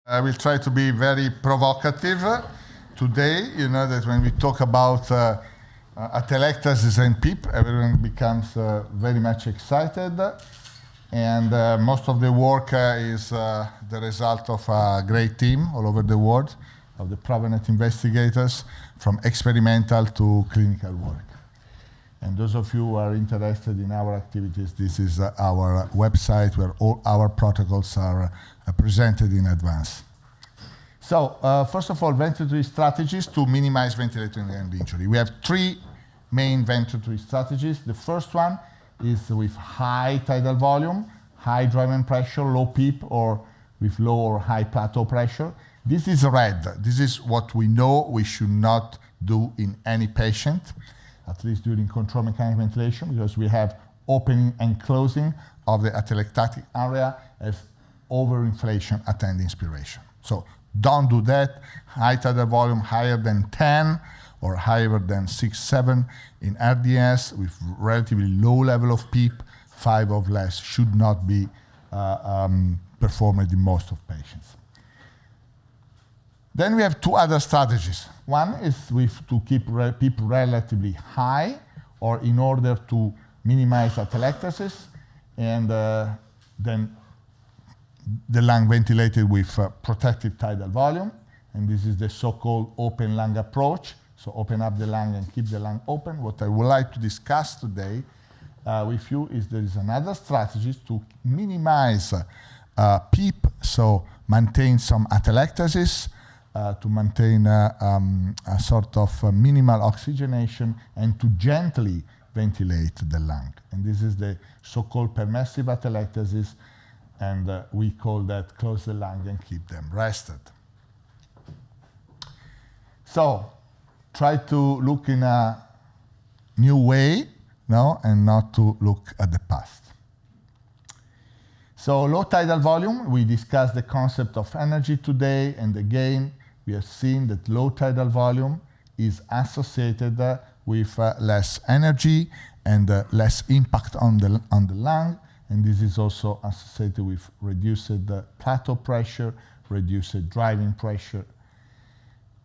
I will try to be very provocative today. You know that when we talk about atelectasis and PEEP, everyone becomes very much excited. And most of the work is the result of a great team all over the world of the Provenant investigators, from experimental to clinical work. And those of you who are interested in our activities, this is our website where all our protocols are presented in advance. So, first of all, ventilatory strategies to minimize ventilatory end injury. We have three main ventilatory strategies. The first one is with high tidal volume, high driving pressure, low PEEP, or with low or high plateau pressure. This is red. This is what we know we should not do in any patient, at least during controlled mechanical ventilation, because we have opening and closing of the atelectatic area as overinflation attend inspiration. So don't do that. High tidal volume higher than 10 or higher than 6, 7 in ARDS with relatively low level of PEEP, 5 or less should not be performed in most of patients. Then we have two other strategies. One is to keep PEEP relatively high, or in order to minimize atelectasis, and then the lung ventilated with protective tidal volume, and this is the so-called open lung approach. So open up the lung and keep the lung open. What I would like to discuss today with you is there is another strategy to minimize PEEP, so maintain some atelectasis, to maintain a sort of minimal oxygenation, and to gently ventilate the lung. And this is the so-called permissive atelectasis, and we call that close the lung and keep them rested. So try to look in a new way, no, and not to look at the past. So low tidal volume, we discussed the concept of energy today, and again, we have seen that low tidal volume is associated with less energy and less impact on the lung, and this is also associated with reduced plateau pressure, reduced driving pressure,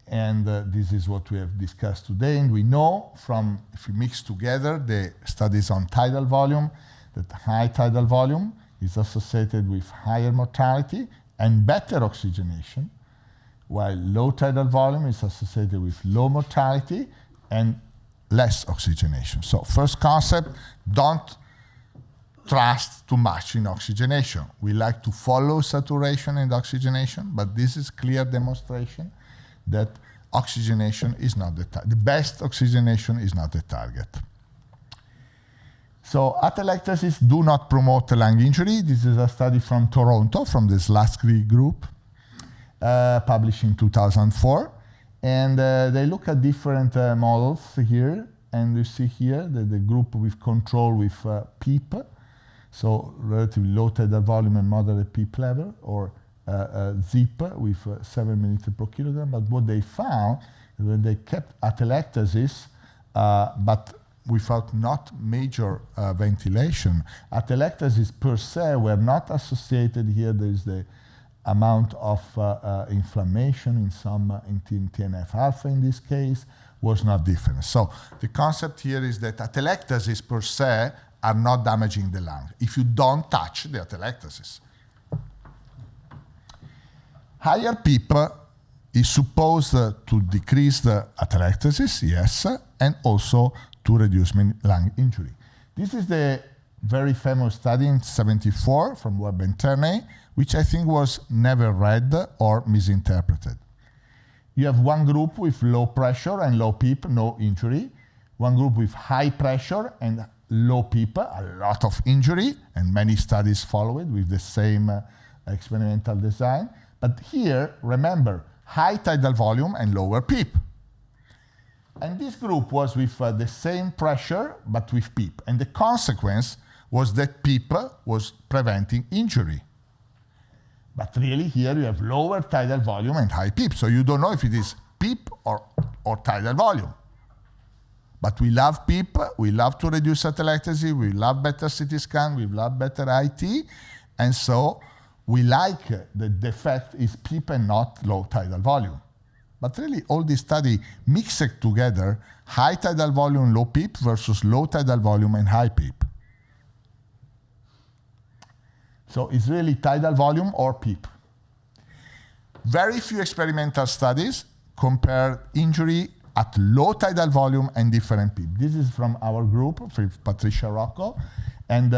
and this is what we have discussed today. And we know from, if we mix together the studies on tidal volume, that high tidal volume is associated with higher mortality and better oxygenation, while low tidal volume is associated with low mortality and less oxygenation. So first concept, don't trust too much in oxygenation. We like to follow saturation and oxygenation, but this is clear demonstration that oxygenation is not the best oxygenation is not the target. So atelectasis do not promote lung injury. This is a study from Toronto, from the Slatsky group, published in 2004. And they look at different models here, and you see here that the group with control with PEEP, so relatively low tidal volume and moderate PEEP level, or ZIP with 7 milliliters per kilogram. But what they found is that they kept atelectasis, but without not major ventilation. Atelectasis per se were not associated here. There is the amount of inflammation in some in TNF-alpha in this case was not different. So the concept here is that atelectasis per se are not damaging the lung if you don't touch the atelectasis. Higher PEEP is supposed to decrease the atelectasis, yes, and also to reduce lung injury. This is the very famous study in '74 from Webb and Ternay, which I think was never read or misinterpreted. You have one group with low pressure and low PEEP, no injury. One group with high pressure and low PEEP, a lot of injury, and many studies follow it with the same experimental design. But here, remember, high tidal volume and lower PEEP. And this group was with the same pressure, but with PEEP. And the consequence was that PEEP was preventing injury. But really here you have lower tidal volume and high PEEP, so you don't know if it is PEEP or tidal volume. But we love PEEP, we love to reduce atelectasis, we love better CT scan, we love better IT, and so we like the defect is PEEP and not low tidal volume. But really, all these studies mix it together, high tidal volume, low PEEP versus low tidal volume and high PEEP. So it's really tidal volume or PEEP. Very few experimental studies compare injury at low tidal volume and different PEEP. This is from our group, Patricia Rocco, and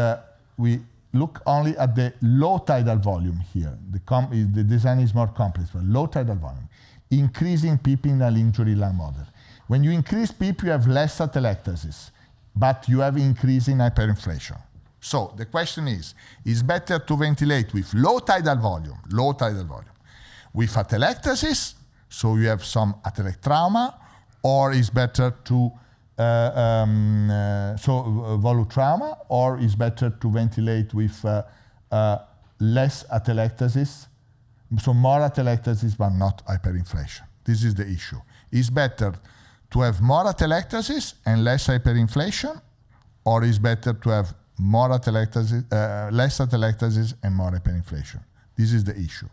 we look only at the low tidal volume here. The design is more complex, but low tidal volume. Increasing PEEP in an injury lung model. When you increase PEEP, you have less atelectasis, but you have increasing hyperinflation. So the question is better to ventilate with low tidal volume, with atelectasis, so you have some atelic trauma, or is better to volutrauma, or is better to ventilate with less atelectasis, so more atelectasis but not hyperinflation. This is the issue. Is better to have more atelectasis and less hyperinflation, or is better to have more atelectasis, less atelectasis and more hyperinflation? This is the issue.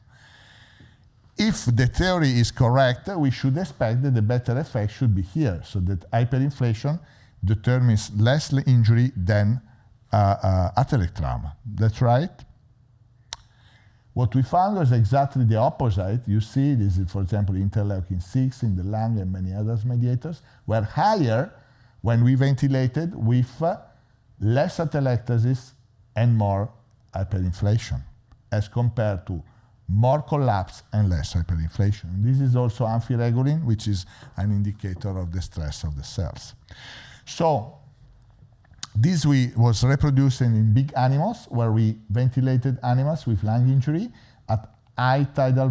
If the theory is correct, we should expect that the better effect should be here, so that hyperinflation determines less injury than atelic trauma. That's right. What we found was exactly the opposite. You see, this is, for example, interleukin-6 in the lung and many other mediators, were higher when we ventilated with less atelectasis and more hyperinflation, as compared to more collapse and less hyperinflation. This is also amphiregulin, which is an indicator of the stress of the cells. So this was reproduced in big animals, where we ventilated animals with lung injury at high tidal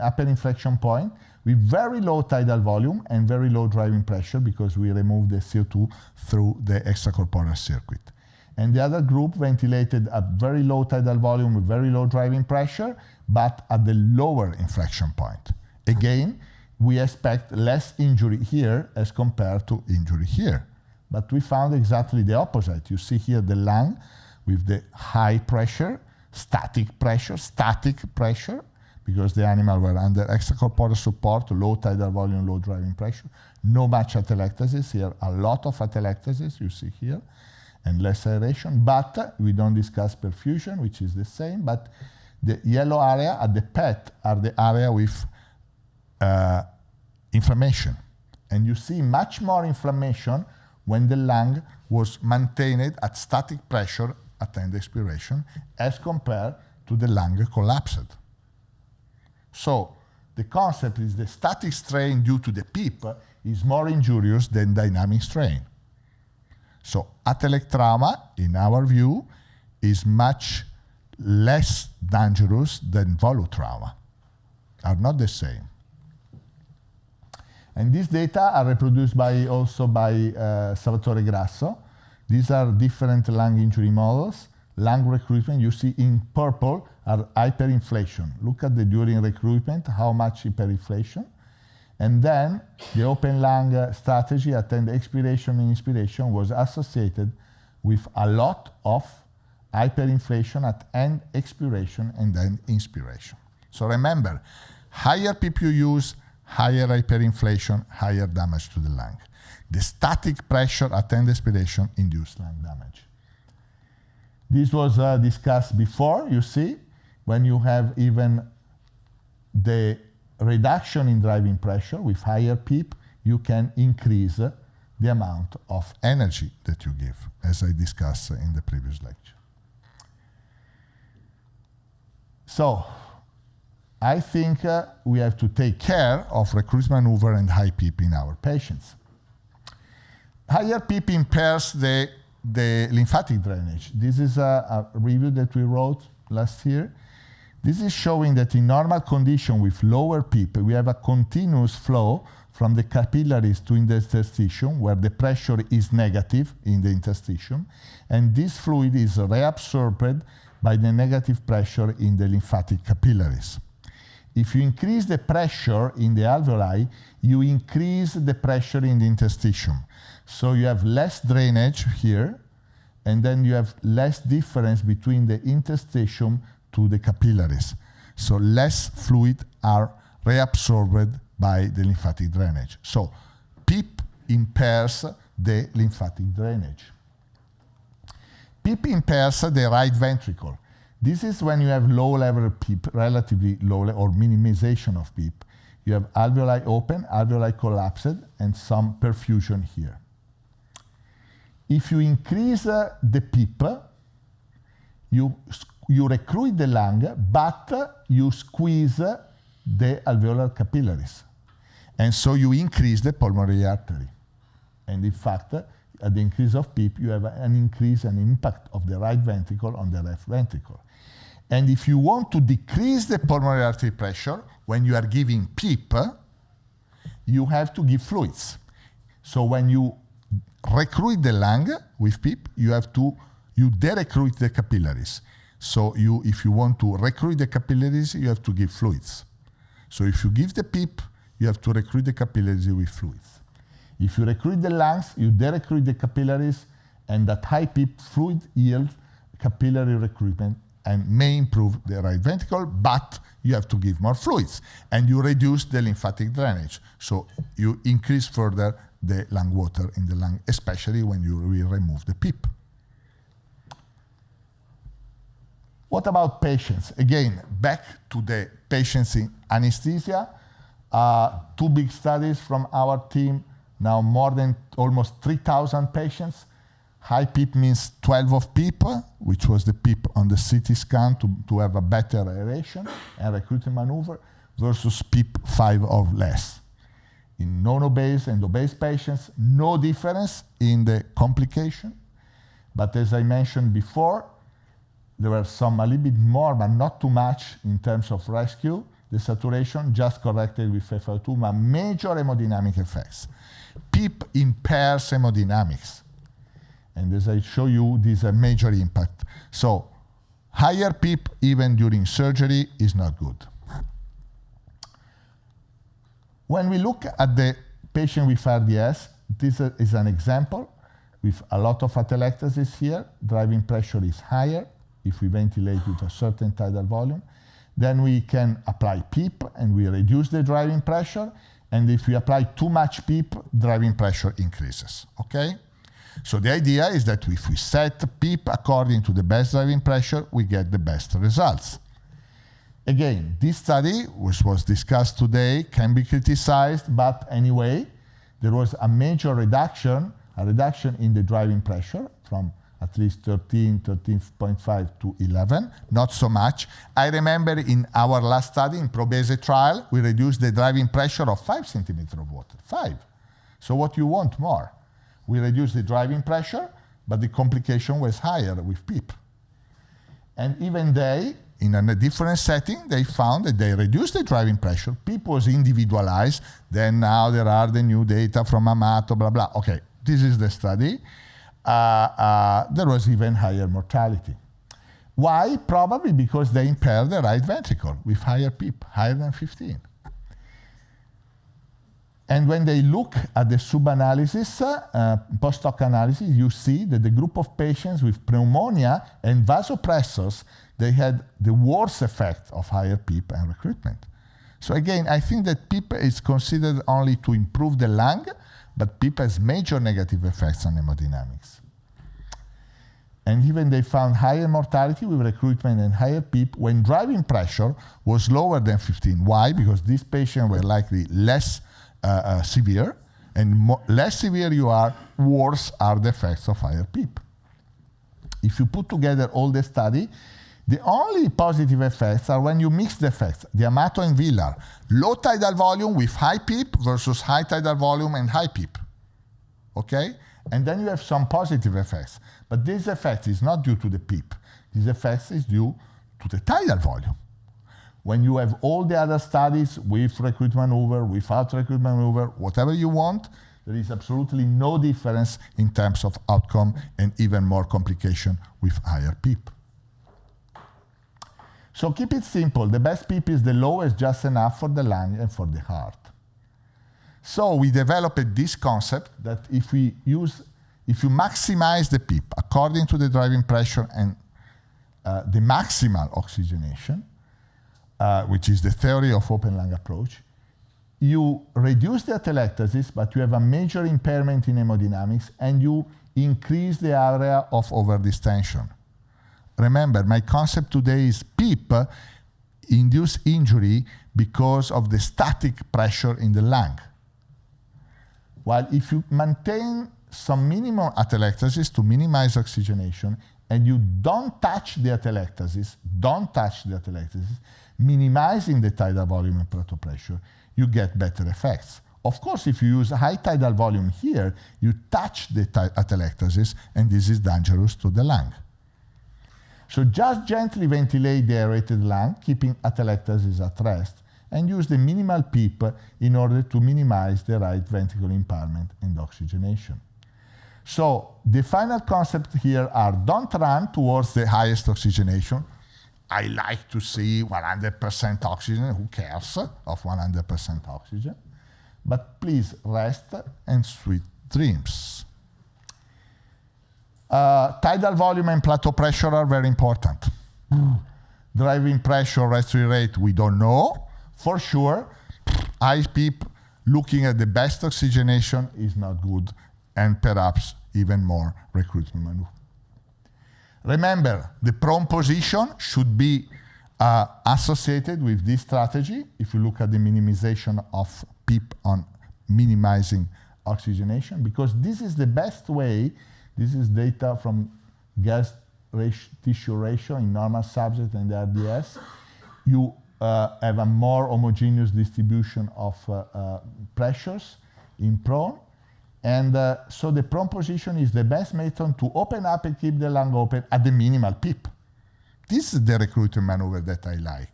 hyperinflection point with very low tidal volume and very low driving pressure, because we removed the CO2 through the extracorporeal circuit. And the other group ventilated at very low tidal volume with very low driving pressure, but at the lower inflection point. Again, we expect less injury here as compared to injury here. But we found exactly the opposite. You see here the lung with the high pressure, static pressure, because the animals were under extracorporeal support, low tidal volume, low driving pressure, no much atelectasis. Here, a lot of atelectasis, you see here, and less aeration, but we don't discuss perfusion, which is the same, but the yellow area at the PET are the area with inflammation. And you see much more inflammation when the lung was maintained at static pressure at end expiration as compared to the lung collapsed. So the concept is the static strain due to the PEEP is more injurious than dynamic strain. So atelic trauma, in our view, is much less dangerous than volutrauma, are not the same. And these data are reproduced also by Salvatore Grasso. These are different lung injury models. Lung recruitment, you see in purple, are hyperinflation. Look at the during recruitment, how much hyperinflation. And then the open lung strategy at end expiration and inspiration was associated with a lot of hyperinflation at end expiration and then inspiration. So remember, higher PEEP you use, higher hyperinflation, higher damage to the lung. The static pressure at end expiration induced lung damage. This was discussed before, you see, when you have even the reduction in driving pressure with higher PEEP, you can increase the amount of energy that you give, as I discussed in the previous lecture. So, I think we have to take care of recruitment maneuver and high PEEP in our patients. Higher PEEP impairs the lymphatic drainage. This is a review that we wrote last year. This is showing that in normal condition with lower PEEP, we have a continuous flow from the capillaries to the interstitium, where the pressure is negative in the interstitium, and this fluid is reabsorbed by the negative pressure in the lymphatic capillaries. If you increase the pressure in the alveoli, you increase the pressure in the interstitium. So you have less drainage here, and then you have less difference between the interstitium to the capillaries. So less fluid are reabsorbed by the lymphatic drainage. So PEEP impairs the lymphatic drainage. PEEP impairs the right ventricle. This is when you have low level PEEP, relatively low, or minimization of PEEP. You have alveoli open, alveoli collapsed, and some perfusion here. If you increase the PEEP, you recruit the lung, but you squeeze the alveolar capillaries. And so you increase the pulmonary artery. And in fact, at the increase of PEEP, you have an increase and impact of the right ventricle on the left ventricle. And if you want to decrease the pulmonary artery pressure, when you are giving PEEP, you have to give fluids. So when you recruit the lung with PEEP, you derecruit the capillaries. So if you want to recruit the capillaries, you have to give fluids. So if you give the PEEP, you have to recruit the capillaries with fluids. If you recruit the lungs, you derecruit the capillaries, and that high PEEP fluid yields capillary recruitment and may improve the right ventricle, but you have to give more fluids, and you reduce the lymphatic drainage. So you increase further the lung water in the lung, especially when you will remove the PEEP. What about patients? Again, back to the patients in anesthesia. 2 big studies from our team, now more than almost 3,000 patients. High PEEP means 12 of PEEP, which was the PEEP on the CT scan to have a better aeration and recruitment maneuver, versus PEEP 5 or less. In non-obese and obese patients, no difference in the complication. But as I mentioned before, there were some a little bit more, but not too much in terms of rescue. The saturation just corrected with FiO2, but major hemodynamic effects. PEEP impairs hemodynamics. And as I show you, this is a major impact. So higher PEEP, even during surgery, is not good. When we look at the patient with ARDS, this is an example with a lot of atelectasis here. Driving pressure is higher if we ventilate with a certain tidal volume. Then we can apply PEEP, and we reduce the driving pressure. And if we apply too much PEEP, driving pressure increases, okay? So the idea is that if we set PEEP according to the best driving pressure, we get the best results. Again, this study, which was discussed today, can be criticized, but anyway, there was a major reduction in the driving pressure from at least 13.5 to 11, not so much. I remember in our last study, in Probese trial, we reduced the driving pressure of 5 centimeters of water, 5. So what you want more? We reduced the driving pressure, but the complication was higher with PEEP. And even they, in a different setting, they found that they reduced the driving pressure. PEEP was individualized. Then now there are the new data from Amato, blah, blah. Okay, this is the study. There was even higher mortality. Why? Probably because they impaired the right ventricle with higher PEEP, higher than 15. And when they look at the sub-analysis, post-hoc analysis, you see that the group of patients with pneumonia and vasopressors, they had the worst effect of higher PEEP and recruitment. So again, I think that PEEP is considered only to improve the lung, but PEEP has major negative effects on hemodynamics. And even they found higher mortality with recruitment and higher PEEP when driving pressure was lower than 15. Why? Because these patients were likely less severe, and less severe you are, worse are the effects of higher PEEP. If you put together all the study, the only positive effects are when you mix the effects, the Amato and VILI, low tidal volume with high PEEP versus high tidal volume and high PEEP, okay? And then you have some positive effects. But this effect is not due to the PEEP. This effect is due to the tidal volume. When you have all the other studies with recruitment maneuver, without recruitment maneuver, whatever you want, there is absolutely no difference in terms of outcome and even more complication with higher PEEP. So keep it simple. The best PEEP is the lowest just enough for the lung and for the heart. So we developed this concept that if we use if you maximize the PEEP according to the driving pressure and the maximal oxygenation, which is the theory of open lung approach, you reduce the atelectasis, but you have a major impairment in hemodynamics, and you increase the area of overdistension. Remember, my concept today is PEEP induce injury because of the static pressure in the lung. While if you maintain some minimum atelectasis to minimize oxygenation, and you don't touch the atelectasis, minimizing the tidal volume and plateau pressure, you get better effects. Of course, if you use high tidal volume here, you touch the atelectasis, and this is dangerous to the lung. So just gently ventilate the aerated lung, keeping atelectasis at rest, and use the minimal PEEP in order to minimize the right ventricle impairment and oxygenation. So the final concept here are don't run towards the highest oxygenation. I like to see 100% oxygen, who cares of 100% oxygen? But please rest and sweet dreams. Tidal volume and plateau pressure are very important. Driving pressure, respiratory rate, we don't know. For sure, high PEEP, looking at the best oxygenation is not good, and perhaps even more recruitment maneuver. Remember, the prone position should be associated with this strategy. If you look at the minimization of PEEP on minimizing oxygenation, because this is the best way. This is data from gas tissue ratio in normal subject and ARDS. You have a more homogeneous distribution of pressures in prone. And so the prone position is the best method to open up and keep the lung open at the minimal PEEP. This is the recruitment maneuver that I like,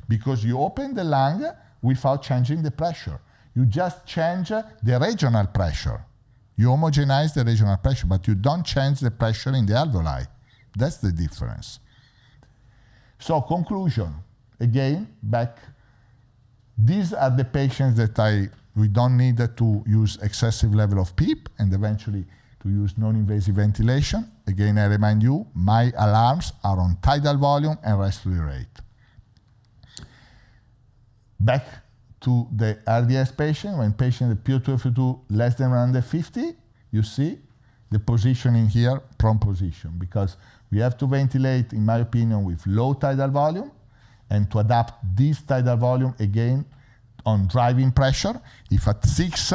because you open the lung without changing the pressure. You just change the regional pressure. You homogenize the regional pressure, but you don't change the pressure in the alveoli. That's the difference. So conclusion, again, back. These are the patients that we don't need to use excessive level of PEEP and eventually to use non-invasive ventilation. Again, I remind you, my alarms are on tidal volume and respiratory rate. Back to the RDS patient, when patient PO2 less than 150, you see the positioning here, prone position, because we have to ventilate, in my opinion, with low tidal volume, and to adapt this tidal volume again on driving pressure. If at 6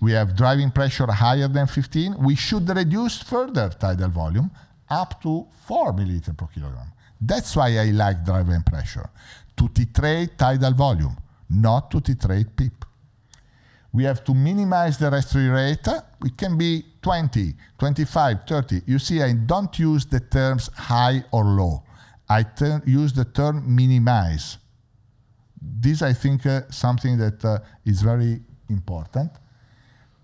we have driving pressure higher than 15, we should reduce further tidal volume up to 4 milliliters per kilogram. That's why I like driving pressure, to titrate tidal volume, not to titrate PEEP. We have to minimize the respiratory rate. It can be 20, 25, 30. You see, I don't use the terms high or low. I use the term minimize. This, I think, something that is very important.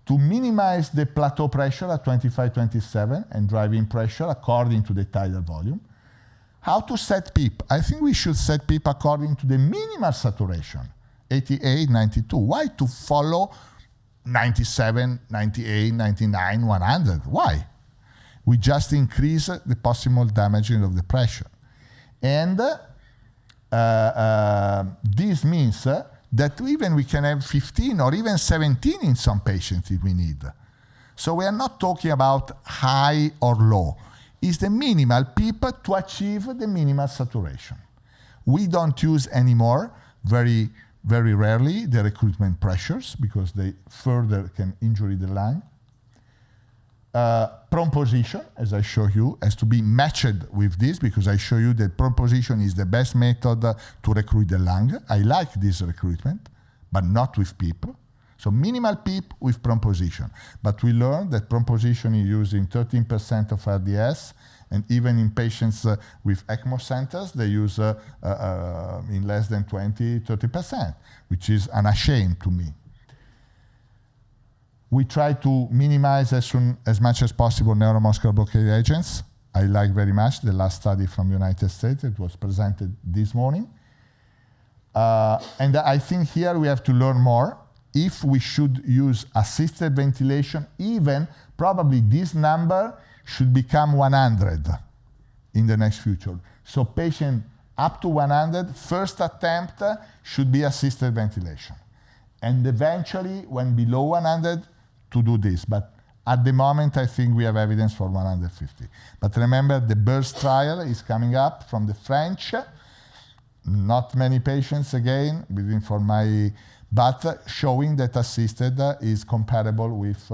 To minimize the plateau pressure at 25, 27 and driving pressure according to the tidal volume. How to set PEEP? I think we should set PEEP according to the minimal saturation, 88, 92. Why to follow 97, 98, 99, 100? Why? We just increase the possible damaging of the pressure. And this means that even we can have 15 or even 17 in some patients if we need. So we are not talking about high or low. It's the minimal PEEP to achieve the minimal saturation. We don't use anymore, very, very rarely, the recruitment pressures because they further can injure the lung. Prone position, as I show you, has to be matched with this because I show you that prone position is the best method to recruit the lung. I like this recruitment, but not with PEEP. So minimal PEEP with prone position. But we learned that prone position is used in 13% of RDS, and even in patients with ECMO centers, they use in less than 20, 30%, which is an shame to me. We try to minimize as much as possible neuromuscular blockade agents. I like very much the last study from the United States. It was presented this morning. And I think here we have to learn more if we should use assisted ventilation, even probably this number should become 100 in the next future. So patient up to 100, first attempt should be assisted ventilation. And eventually, when below 100, to do this. But at the moment, I think we have evidence for 150. But remember, the BURST trial is coming up from the French. Not many patients, again, but showing that assisted is comparable with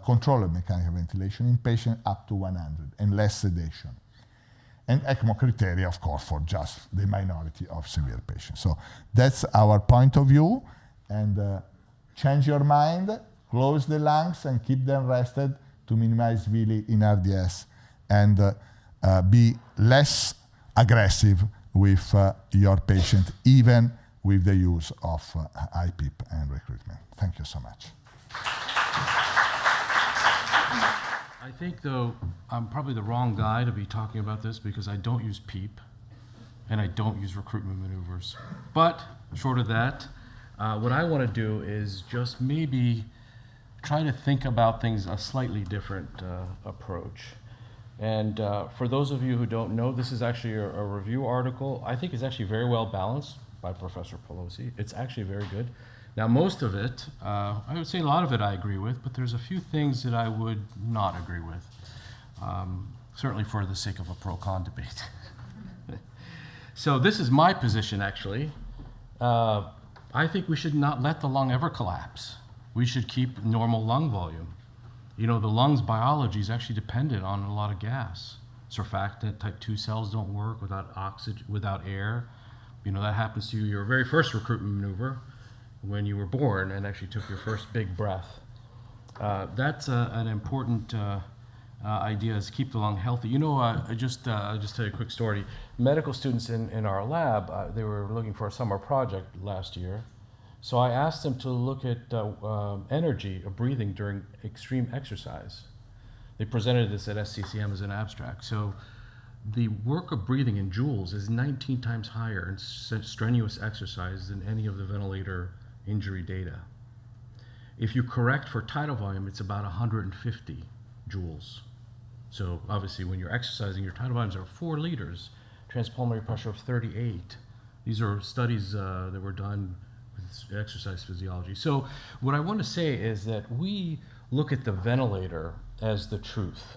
controlled mechanical ventilation in patients up to 100 and less sedation. And ECMO criteria, of course, for just the minority of severe patients. So that's our point of view. And change your mind, close the lungs, and keep them rested to minimize VILI in RDS, and be less aggressive with your patient, even with the use of high PEEP and recruitment. Thank you so much. I think, though, I'm probably the wrong guy to be talking about this because I don't use PEEP and I don't use recruitment maneuvers. But short of that, what I want to do is just maybe try to think about things a slightly different approach. And for those of you who don't know, this is actually a review article. I think it's actually very well balanced by Professor Pelosi. It's actually very good. Now, most of it, I would say a lot of it I agree with, but there's a few things that I would not agree with, certainly for the sake of a pro-con debate. So this is my position, actually. I think we should not let the lung ever collapse. We should keep normal lung volume. You know, the lung's biology is actually dependent on a lot of gas. Surfactant, type 2 cells don't work without oxygen, without air. You know, that happens to you, your very first recruitment maneuver when you were born and actually took your first big breath. That's an important idea, is keep the lung healthy. You know, I'll just tell you a quick story. Medical students in our lab, they were looking for a summer project last year. So I asked them to look at energy of breathing during extreme exercise. They presented this at SCCM as an abstract. So the work of breathing in joules is 19 times higher in strenuous exercise than any of the ventilator injury data. If you correct for tidal volume, it's about 150 joules. So obviously when you're exercising, your tidal volumes are 4 liters, transpulmonary pressure of 38. These are studies that were done with exercise physiology. So what I want to say is that we look at the ventilator as the truth.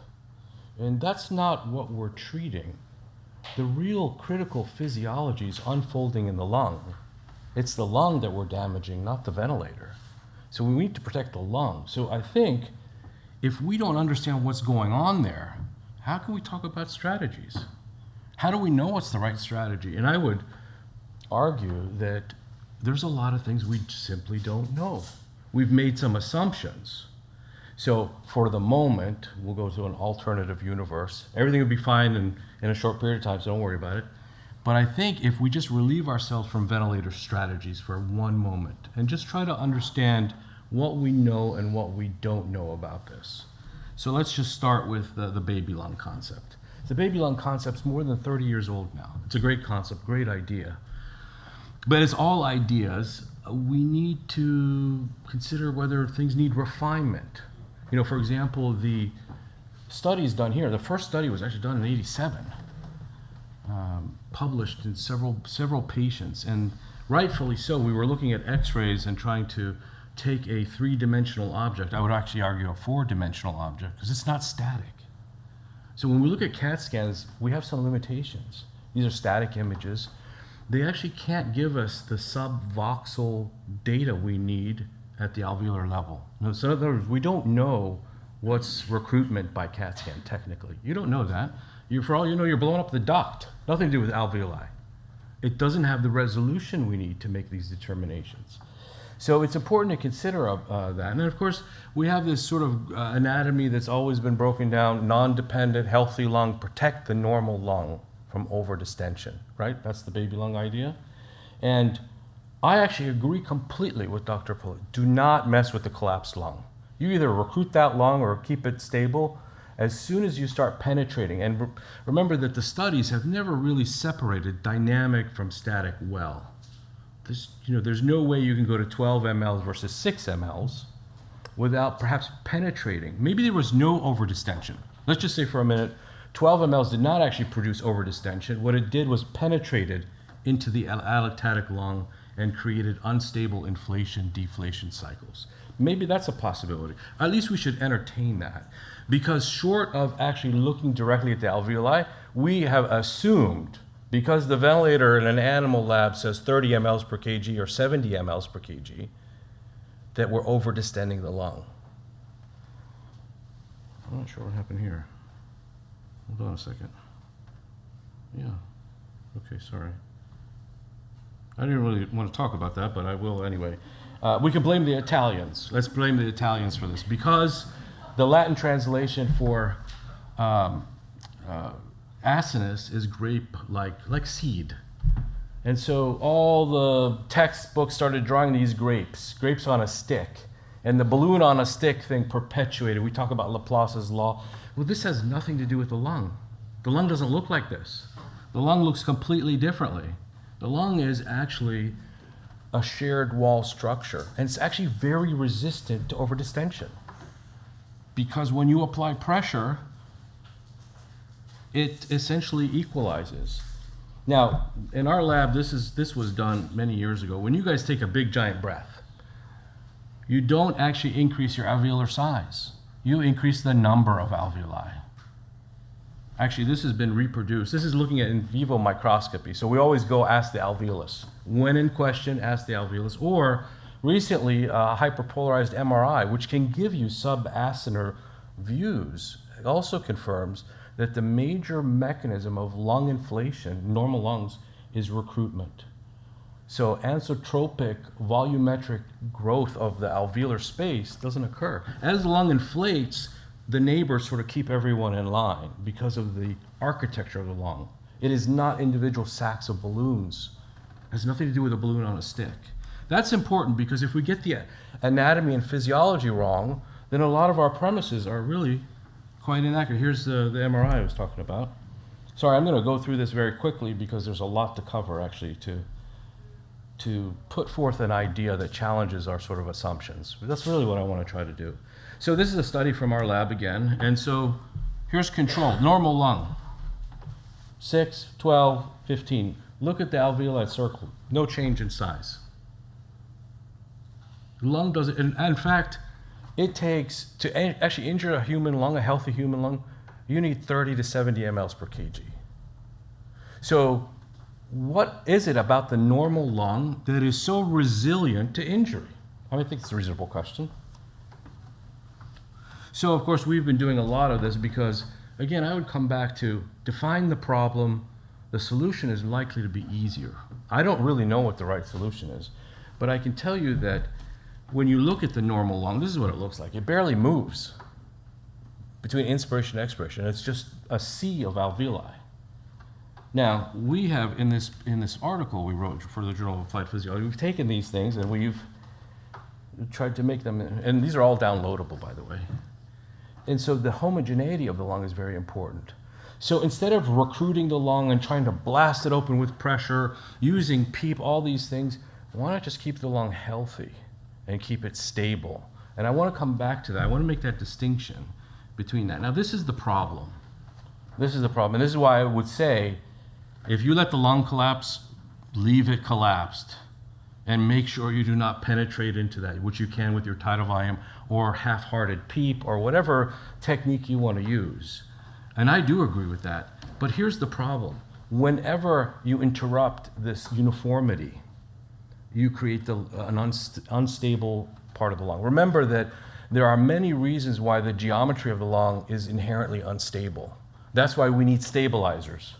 And that's not what we're treating. The real critical physiology is unfolding in the lung. It's the lung that we're damaging, not the ventilator. So we need to protect the lung. So I think if we don't understand what's going on there, how can we talk about strategies? How do we know what's the right strategy? And I would argue that there's a lot of things we simply don't know. We've made some assumptions. So for the moment, we'll go to an alternative universe. Everything will be fine in a short period of time, so don't worry about it. But I think if we just relieve ourselves from ventilator strategies for one moment and just try to understand what we know and what we don't know about this. So let's just start with the baby lung concept. The baby lung concept's more than 30 years old now. It's a great concept, great idea. But as all ideas, we need to consider whether things need refinement. You know, for example, the studies done here, the first study was actually done in '87, published in several patients, and rightfully so. We were looking at x-rays and trying to take a 3-dimensional object. I would actually argue a 4-dimensional object, because it's not static. So when we look at CAT scans, we have some limitations. These are static images. They actually can't give us the subvoxel data we need at the alveolar level. So in other words, we don't know what's recruitment by CAT scan technically. You don't know that. For all you know, you're blowing up the duct. Nothing to do with alveoli. It doesn't have the resolution we need to make these determinations. So it's important to consider that. And then of course, we have this sort of anatomy that's always been broken down: non-dependent, healthy lung, protect the normal lung from over-distension, right? That's the baby lung idea. And I actually agree completely with Dr. Pelosi. Do not mess with the collapsed lung. You either recruit that lung or keep it stable. As soon as you start penetrating, and remember that the studies have never really separated dynamic from static well. There's no way you can go to 12 mLs versus 6 mLs without perhaps penetrating. Maybe there was no overdistension. Let's just say for a minute, 12 mLs did not actually produce overdistension. What it did was penetrated into the allostatic lung and created unstable inflation-deflation cycles. Maybe that's a possibility. At least we should entertain that. Because short of actually looking directly at the alveoli, we have assumed, because the ventilator in an animal lab says 30 mLs per kg or 70 mLs per kg, that we're overdistending the lung. I'm not sure what happened here. Hold on a second. Yeah. Okay, sorry. I didn't really want to talk about that, but I will anyway. We can blame the Italians. Let's blame the Italians for this, because the Latin translation for acinus is grape, like seed. And so all the textbooks started drawing these grapes on a stick. And the balloon on a stick thing perpetuated. We talk about Laplace's law. Well, this has nothing to do with the lung. The lung doesn't look like this. The lung looks completely differently. The lung is actually a shared wall structure, and it's actually very resistant to overdistension. Because when you apply pressure, it essentially equalizes. Now, in our lab, this was done many years ago. When you guys take a big giant breath, you don't actually increase your alveolar size. You increase the number of alveoli. Actually, this has been reproduced. This is looking at in vivo microscopy. So we always go ask the alveolus. When in question, ask the alveolus. Or recently, hyperpolarized MRI, which can give you subacinar views, it also confirms that the major mechanism of lung inflation, normal lungs, is recruitment. So anisotropic volumetric growth of the alveolar space doesn't occur. As the lung inflates, the neighbors sort of keep everyone in line because of the architecture of the lung. It is not individual sacs of balloons. It has nothing to do with a balloon on a stick. That's important, because if we get the anatomy and physiology wrong, then a lot of our premises are really quite inaccurate. Here's the MRI I was talking about. Sorry, I'm going to go through this very quickly because there's a lot to cover, actually, to put forth an idea that challenges our sort of assumptions. But that's really what I want to try to do. So this is a study from our lab again. And so here's control, normal lung. 6, 12, 15. Look at the alveoli circle. No change in size. The lung doesn't, and in fact, it takes, to actually injure a human lung, a healthy human lung, you need 30 to 70 mLs per kg. So what is it about the normal lung that is so resilient to injury? I think it's a reasonable question. So of course we've been doing a lot of this because, again, I would come back to define the problem. The solution is likely to be easier. I don't really know what the right solution is, but I can tell you that when you look at the normal lung, this is what it looks like. It barely moves between inspiration and expiration. It's just a sea of alveoli. Now, we have, in this article we wrote for the Journal of Applied Physiology, we've taken these things and we've tried to make them, and these are all downloadable, by the way. And so the homogeneity of the lung is very important. So instead of recruiting the lung and trying to blast it open with pressure, using PEEP, all these things, why not just keep the lung healthy and keep it stable? And I want to come back to that. I want to make that distinction between that. Now, this is the problem. This is the problem. And this is why I would say, if you let the lung collapse, leave it collapsed. And make sure you do not penetrate into that, which you can with your tidal volume or half-hearted PEEP or whatever technique you want to use. And I do agree with that. But here's the problem. Whenever you interrupt this uniformity, you create an unstable part of the lung. Remember that there are many reasons why the geometry of the lung is inherently unstable. That's why we need stabilizers.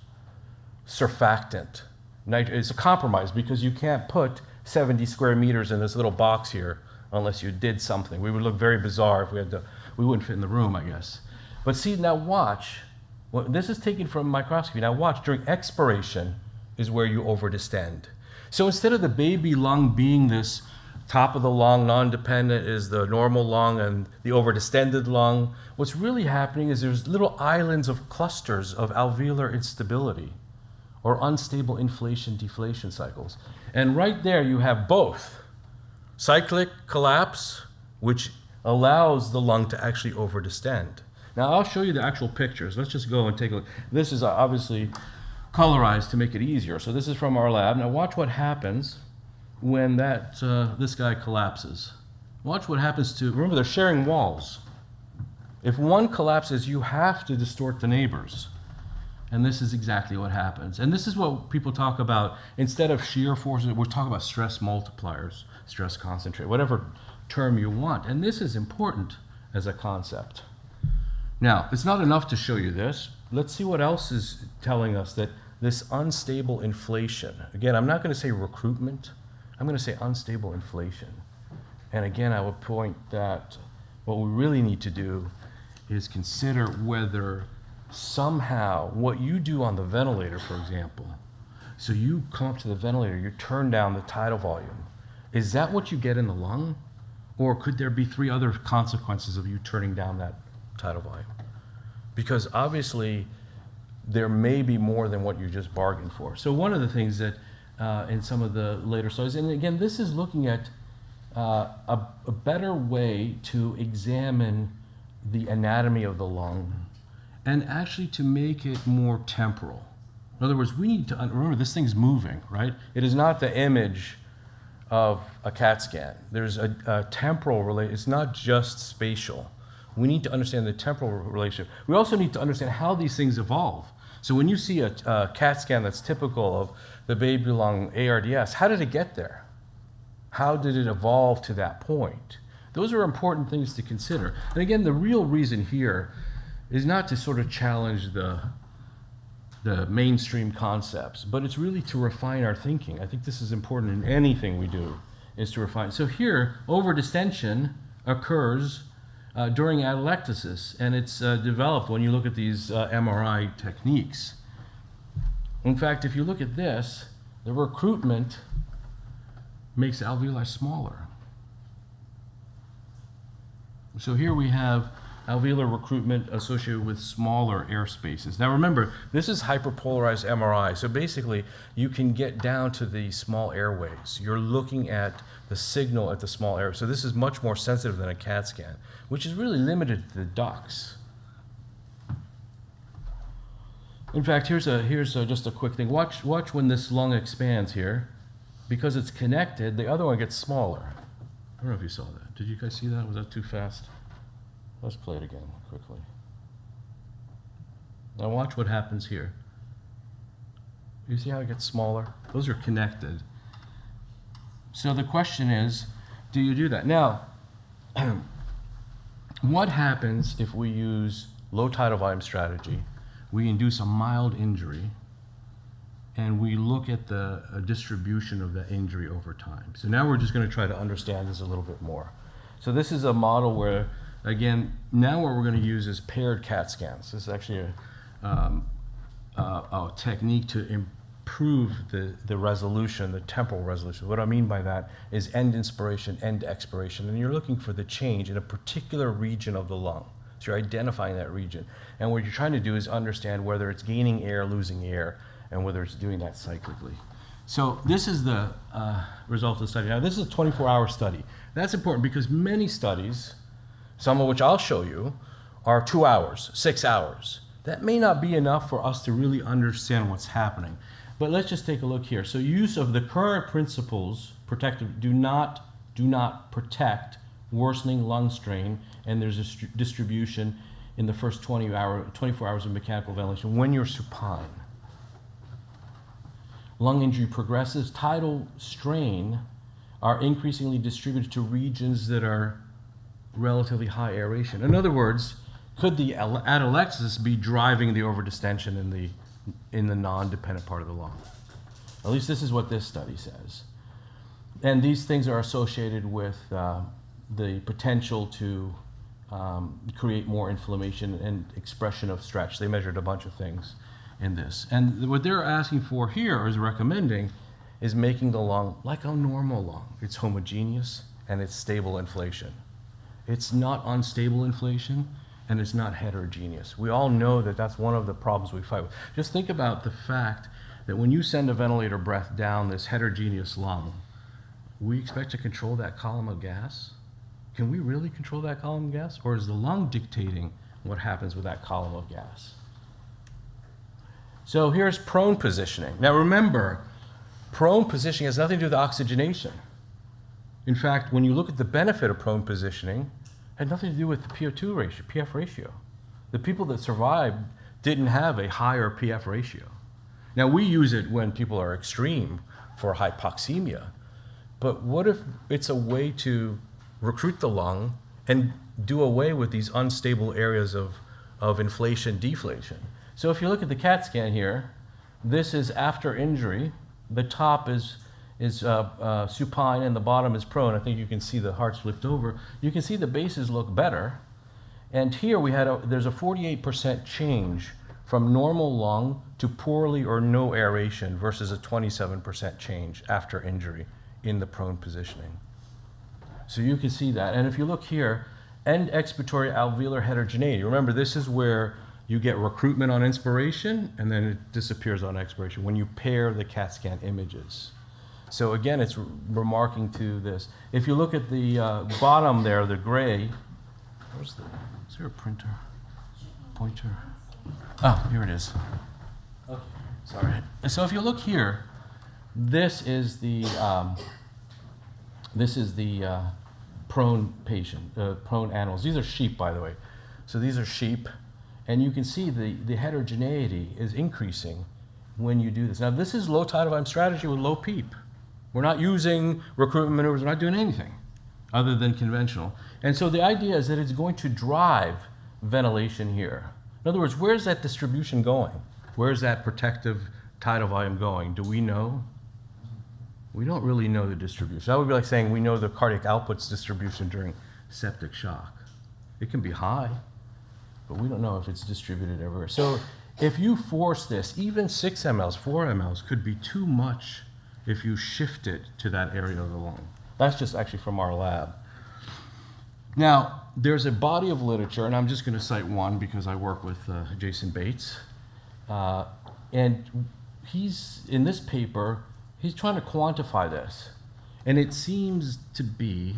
Surfactant. It's a compromise because you can't put 70 square meters in this little box here unless you did something. We would look very bizarre if we wouldn't fit in the room, I guess. But see, now watch. Well, this is taken from microscopy. Now watch, during expiration is where you overdistend. So instead of the baby lung being this top of the lung, non-dependent is the normal lung and the overdistended lung, what's really happening is there's little islands of clusters of alveolar instability or unstable inflation-deflation cycles. And right there you have both cyclic collapse, which allows the lung to actually overdistend. Now I'll show you the actual pictures. Let's just go and take a look. This is obviously colorized to make it easier. So this is from our lab. Now watch what happens when this guy collapses. Watch what happens to, remember they're sharing walls. If one collapses, you have to distort the neighbors. And this is exactly what happens. And this is what people talk about. Instead of shear forces, we're talking about stress multipliers, stress concentrate, whatever term you want. And this is important as a concept. Now, it's not enough to show you this. Let's see what else is telling us that this unstable inflation. Again, I'm not going to say recruitment. I'm going to say unstable inflation. And again, I would point that what we really need to do is consider whether somehow what you do on the ventilator, for example, so you come up to the ventilator, you turn down the tidal volume. Is that what you get in the lung? Or could there be 3 other consequences of you turning down that tidal volume? Because obviously there may be more than what you just bargained for. So one of the things that in some of the later studies, and again, this is looking at a better way to examine the anatomy of the lung and actually to make it more temporal. In other words, we need to remember this thing's moving, right? It is not the image of a CAT scan. There's a temporal relation. It's not just spatial. We need to understand the temporal relationship. We also need to understand how these things evolve. So when you see a CAT scan that's typical of the baby lung ARDS, how did it get there? How did it evolve to that point? Those are important things to consider. And again, the real reason here is not to sort of challenge the mainstream concepts, but it's really to refine our thinking. I think this is important in anything we do, is to refine. So here, overdistension occurs during atelectasis, and it's developed when you look at these MRI techniques. In fact, if you look at this, the recruitment makes alveoli smaller. So here we have alveolar recruitment associated with smaller air spaces. Now remember, this is hyperpolarized MRI, so basically you can get down to the small airways. You're looking at the signal at the small airways. So this is much more sensitive than a CAT scan, which is really limited to the ducts. In fact, here's just a quick thing. Watch when this lung expands here. Because it's connected, the other one gets smaller. I don't know if you saw that. Did you guys see that? Was that too fast? Let's play it again quickly. Now watch what happens here. You see how it gets smaller? Those are connected. So the question is, do you do that? Now, what happens if we use low tidal volume strategy? We induce a mild injury, and we look at the distribution of the injury over time. So now we're just going to try to understand this a little bit more. So this is a model where, again, now what we're going to use is paired CAT scans. This is actually a technique to improve the resolution, the temporal resolution. What I mean by that is end inspiration, end expiration, and you're looking for the change in a particular region of the lung. So you're identifying that region. And what you're trying to do is understand whether it's gaining air, losing air, and whether it's doing that cyclically. So this is the result of the study. Now this is a 24-hour study. That's important because many studies, some of which I'll show you, are 2 hours, 6 hours. That may not be enough for us to really understand what's happening. But let's just take a look here. So use of the current principles, protective, do not protect worsening lung strain, and there's a distribution in the first 24 hours of mechanical ventilation when you're supine. Lung injury progresses, tidal strain are increasingly distributed to regions that are relatively high aeration. In other words, could the atelectasis be driving the overdistension in the non-dependent part of the lung? At least this is what this study says. And these things are associated with the potential to create more inflammation and expression of stretch. They measured a bunch of things in this. And what they're asking for here, or is recommending, is making the lung like a normal lung. It's homogeneous and it's stable inflation. It's not unstable inflation and it's not heterogeneous. We all know that that's one of the problems we fight with. Just think about the fact that when you send a ventilator breath down this heterogeneous lung, we expect to control that column of gas. can we really control that column of gas? Or is the lung dictating what happens with that column of gas? So here's prone positioning. Now remember, prone positioning has nothing to do with oxygenation. In fact, when you look at the benefit of prone positioning, it had nothing to do with the PO2 ratio, PF ratio. The people that survived didn't have a higher PF ratio. Now we use it when people are extreme for hypoxemia, but what if it's a way to recruit the lung and do away with these unstable areas of inflation, deflation? So if you look at the CAT scan here, this is after injury. The top is supine and the bottom is prone. I think you can see the heart's flipped over. You can see the bases look better. And here there's a 48% change from normal lung to poorly or no aeration versus a 27% change after injury in the prone positioning. So you can see that. And if you look here, end expiratory alveolar heterogeneity. Remember, this is where you get recruitment on inspiration and then it disappears on expiration when you pair the CAT scan images. So again, it's remarking to this. If you look at the bottom there, the gray, is there a printer? Pointer? Oh, here it is. Okay, sorry. So if you look here, this is the prone patient, prone animals. These are sheep, by the way. So these are sheep, and you can see the heterogeneity is increasing when you do this. Now this is low tidal volume strategy with low PEEP. We're not using recruitment maneuvers, we're not doing anything other than conventional. And so the idea is that it's going to drive ventilation here. In other words, where's that distribution going? Where's that protective tidal volume going? Do we know? We don't really know the distribution. That would be like saying we know the cardiac output's distribution during septic shock. It can be high, but we don't know if it's distributed everywhere. So if you force this, even 6 mLs, 4 mLs could be too much if you shift it to that area of the lung. That's just actually from our lab. Now, there's a body of literature, and I'm just going to cite one because I work with Jason Bates. And in this paper, he's trying to quantify this. And it seems to be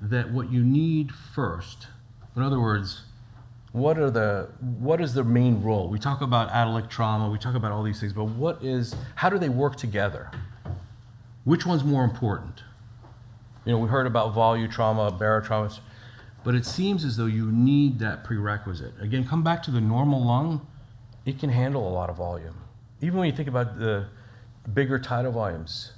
that what you need first, in other words, what is the main role? We talk about atalic trauma, we talk about all these things, but how do they work together? Which one's more important? You know, we heard about volu trauma, barotrauma, but it seems as though you need that prerequisite. Again, come back to the normal lung, it can handle a lot of volume. Even when you think about the bigger tidal volumes,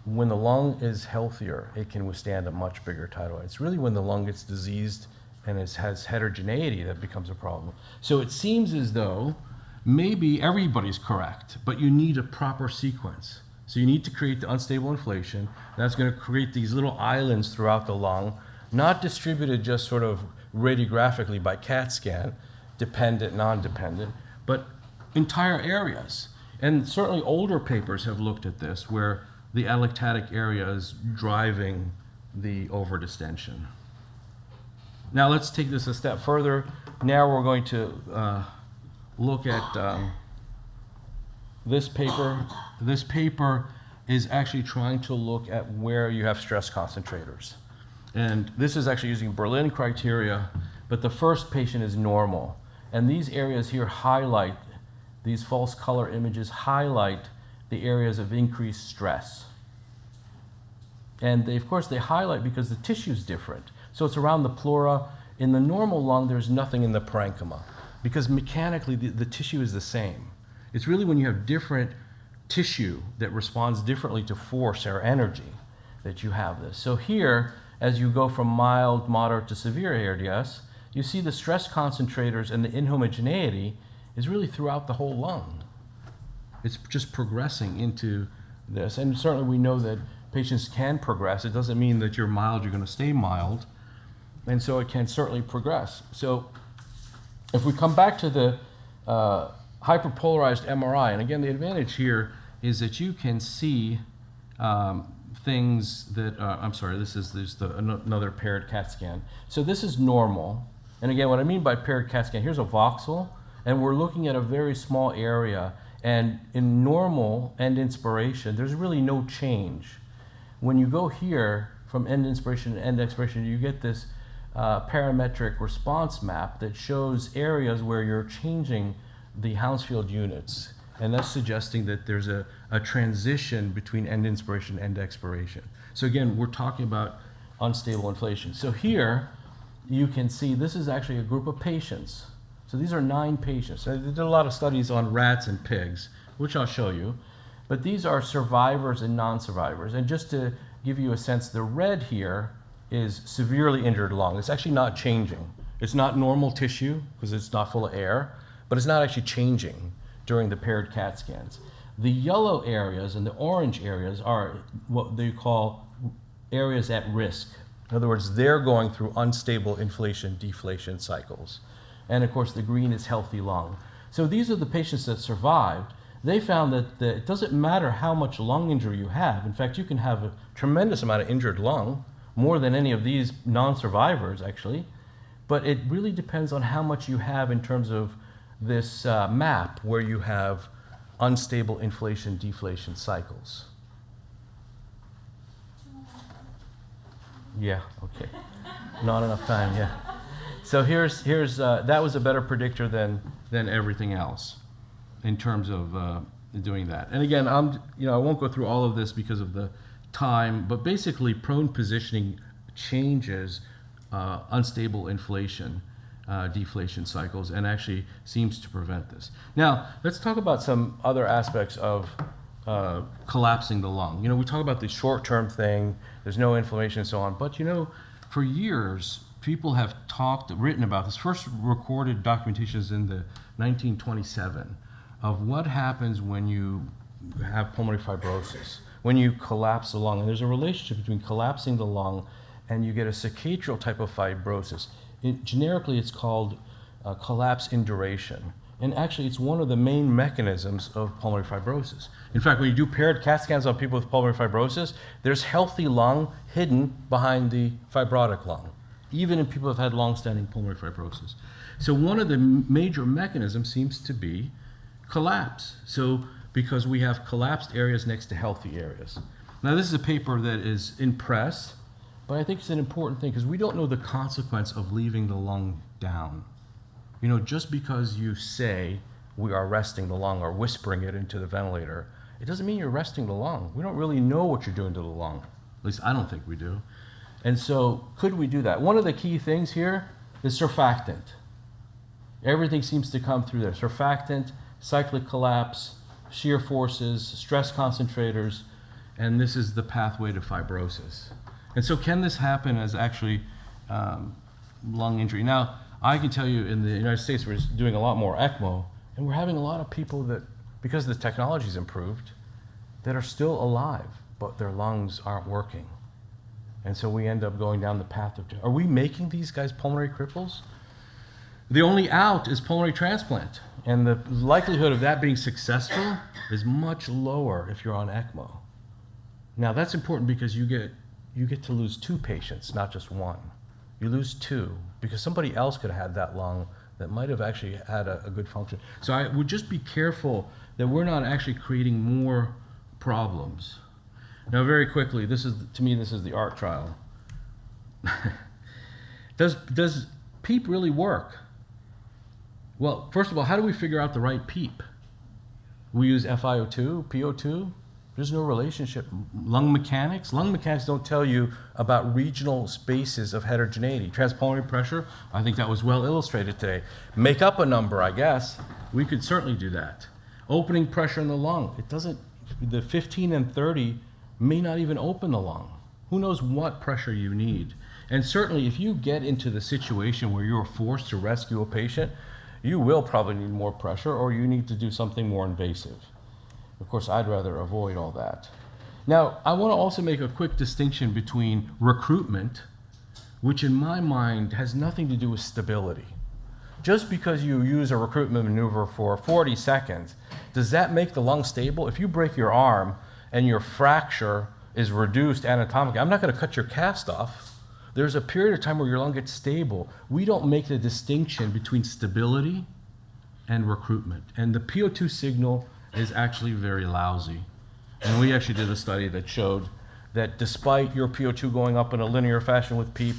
when the lung is healthier, it can withstand a much bigger tidal volume. It's really when the lung gets diseased and it has heterogeneity that becomes a problem. So it seems as though maybe everybody's correct, but you need a proper sequence. So you need to create the unstable inflation. That's going to create these little islands throughout the lung, not distributed just sort of radiographically by CAT scan, dependent, non-dependent, but entire areas. And certainly older papers have looked at this, where the atelectatic area is driving the overdistension. Now let's take this a step further. Now we're going to look at this paper. This paper is actually trying to look at where you have stress concentrators. And this is actually using Berlin criteria, but the first patient is normal. And these areas here highlight, these false color images highlight the areas of increased stress. And of course they highlight because the tissue is different. So it's around the pleura. In the normal lung, there's nothing in the parenchyma because mechanically the tissue is the same. It's really when you have different tissue that responds differently to force or energy that you have this. So here, as you go from mild, moderate to severe ARDS, you see the stress concentrators and the inhomogeneity is really throughout the whole lung. It's just progressing into this. And certainly we know that patients can progress. It doesn't mean that you're mild, you're going to stay mild. And so it can certainly progress. So if we come back to the hyperpolarized MRI, and again, the advantage here is that you can see things that, there's another paired CAT scan. So this is normal. And again, what I mean by paired CAT scan, here's a voxel, and we're looking at a very small area. And in normal end inspiration, there's really no change. When you go here, from end inspiration to end expiration, you get this parametric response map that shows areas where you're changing the Hounsfield units. And that's suggesting that there's a transition between end inspiration and end expiration. So again, we're talking about unstable inflation. So here, you can see this is actually a group of patients. So these are 9 patients. They did a lot of studies on rats and pigs, which I'll show you. But these are survivors and non-survivors. And just to give you a sense, the red here is severely injured lung. It's actually not changing. It's not normal tissue because it's not full of air, but it's not actually changing during the paired CAT scans. The yellow areas and the orange areas are what they call areas at risk. In other words, they're going through unstable inflation-deflation cycles. And of course, the green is healthy lung. So these are the patients that survived. They found that it doesn't matter how much lung injury you have. In fact, you can have a tremendous amount of injured lung, more than any of these non-survivors actually, but it really depends on how much you have in terms of this map where you have unstable inflation-deflation cycles. Yeah, okay. Not enough time, yeah. So here's that was a better predictor than everything else in terms of doing that. And again, I won't go through all of this because of the time, but basically prone positioning changes unstable inflation deflation cycles and actually seems to prevent this. Now, let's talk about some other aspects of collapsing the lung. We talk about the short-term thing, there's no inflammation and so on, but for years, people have written about this. First recorded documentation is in the 1927 of what happens when you have pulmonary fibrosis, when you collapse the lung. And there's a relationship between collapsing the lung and you get a cicatricial type of fibrosis. Generically, it's called collapse in duration. And actually, it's one of the main mechanisms of pulmonary fibrosis. In fact, when you do paired CAT scans on people with pulmonary fibrosis, there's healthy lung hidden behind the fibrotic lung, even in people who have had long-standing pulmonary fibrosis. So one of the major mechanisms seems to be collapse. So because we have collapsed areas next to healthy areas. Now, this is a paper that is in press, but I think it's an important thing because we don't know the consequence of leaving the lung down. Just because you say we are resting the lung or whispering it into the ventilator, it doesn't mean you're resting the lung. We don't really know what you're doing to the lung. At least I don't think we do. And so could we do that? One of the key things here is surfactant. Everything seems to come through there. Surfactant, cyclic collapse, shear forces, stress concentrators, and this is the pathway to fibrosis. And so can this happen as actually lung injury? Now, I can tell you in the United States, we're doing a lot more ECMO, and we're having a lot of people that, because the technology's improved, that are still alive, but their lungs aren't working. And so we end up going down the path of, are we making these guys pulmonary cripples? The only out is pulmonary transplant. And the likelihood of that being successful is much lower if you're on ECMO. Now that's important because you get to lose 2 patients, not just 1. You lose 2 because somebody else could have had that lung that might have actually had a good function. So I would just be careful that we're not actually creating more problems. Now very quickly, to me this is the ART trial. Does PEEP really work? Well, first of all, how do we figure out the right PEEP? We use FiO2, PO2. There's no relationship. Lung mechanics don't tell you about regional spaces of heterogeneity. Transpulmonary pressure, I think that was well illustrated today. Make up a number, I guess. We could certainly do that. Opening pressure in the lung, the 15 and 30 may not even open the lung. Who knows what pressure you need? And certainly if you get into the situation where you're forced to rescue a patient, you will probably need more pressure or you need to do something more invasive. Of course, I'd rather avoid all that. Now, I want to also make a quick distinction between recruitment, which in my mind has nothing to do with stability. Just because you use a recruitment maneuver for 40 seconds, does that make the lung stable? If you break your arm and your fracture is reduced anatomically, I'm not going to cut your cast off. There's a period of time where your lung gets stable. We don't make the distinction between stability and recruitment. And the PO2 signal is actually very lousy. And we actually did a study that showed that despite your PO2 going up in a linear fashion with PEEP,